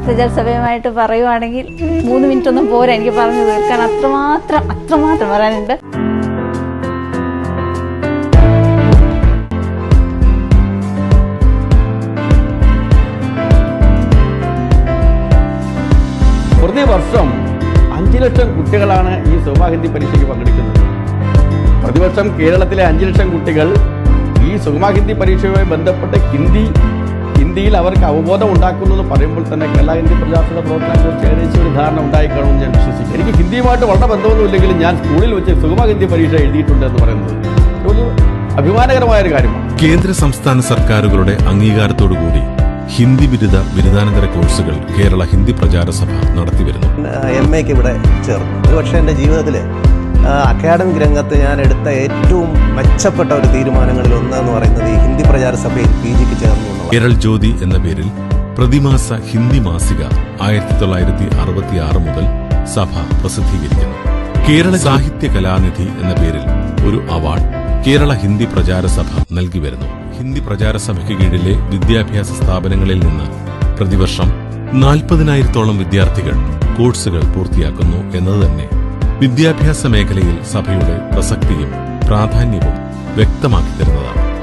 പ്രചാര സഭയുമായിട്ട് പറയുവാണെങ്കിൽ 3 മിനിറ്റ് ഒന്നും പോരാ എനിക്ക് പറഞ്ഞു തീർക്കാൻ. അത്രമാത്രം പറയാനുണ്ട്. പ്രതിവർഷം 5 ലക്ഷം കുട്ടികളാണ് ഈ സുഗമ ഹിന്ദി പരീക്ഷയ്ക്ക് പങ്കെടുക്കുന്നത്. പ്രതിവർഷം കേരളത്തിലെ 5 ലക്ഷം കുട്ടികൾ ഈ സുഗമ ഹിന്ദി പരീക്ഷയുമായി ബന്ധപ്പെട്ട് ഹിന്ദിയിൽ അവർക്ക് അവബോധം ഉണ്ടാക്കുന്നു എന്ന് പറയുമ്പോൾ തന്നെ കേരള ഹിന്ദി പ്രചാരണ പ്രവർത്തനത്തെക്കുറിച്ച് ഏകദേശം ഒരു ധാരണ ഉണ്ടായിക്കാണെന്ന് ഞാൻ വിശ്വസിക്കുന്നു. എനിക്ക് ഹിന്ദിയുമായിട്ട് വളരെ ബന്ധമൊന്നുമില്ലെങ്കിലും ഞാൻ സ്കൂളിൽ വെച്ച് സുഗമ ഹിന്ദി പരീക്ഷ എഴുതിയിട്ടുണ്ട് എന്ന് പറയുന്നത് ഒരു അഭിമാനകരമായ ഒരു കാര്യമാണ്. കേന്ദ്ര സംസ്ഥാന സർക്കാരുകളുടെ അംഗീകാരത്തോടുകൂടി ഹിന്ദി ബിരുദാനന്തര കോഴ്സുകൾ കേരള ഹിന്ദി പ്രചാര സഭ നടത്തിവരുന്നു. MA ഇവിടെ ചേർന്നു. ഒരുപക്ഷെ എൻ്റെ ജീവിതത്തിൽ അക്കാഡമിക് രംഗത്ത് ഞാൻ എടുത്ത ഏറ്റവും മെച്ചപ്പെട്ട ഒരു തീരുമാനങ്ങളിൽ ഒന്നെന്ന് പറയുന്നത് ഈ ഹിന്ദി പ്രചാര സഭയിൽ PG ചേർന്നു. കേരൾ ജ്യോതി എന്ന പേരിൽ പ്രതിമാസ ഹിന്ദി മാസിക 1966 മുതൽ സഭ പ്രസിദ്ധീകരിക്കുന്നു. കേരള സാഹിത്യ കലാനിധി എന്ന പേരിൽ ഒരു അവാർഡ് കേരള ഹിന്ദി പ്രചാര സഭ നൽകി വരുന്നു. ഹിന്ദി പ്രചാര സഭയ്ക്ക് കീഴിലെ വിദ്യാഭ്യാസ സ്ഥാപനങ്ങളിൽ നിന്ന് പ്രതിവർഷം 40,000-ഓളം വിദ്യാർത്ഥികൾ കോഴ്സുകൾ പൂർത്തിയാക്കുന്നു എന്നത് തന്നെ വിദ്യാഭ്യാസ മേഖലയിൽ സഭയുടെ പ്രസക്തിയും പ്രാധാന്യവും വ്യക്തമാക്കി തരുന്നതാണ്.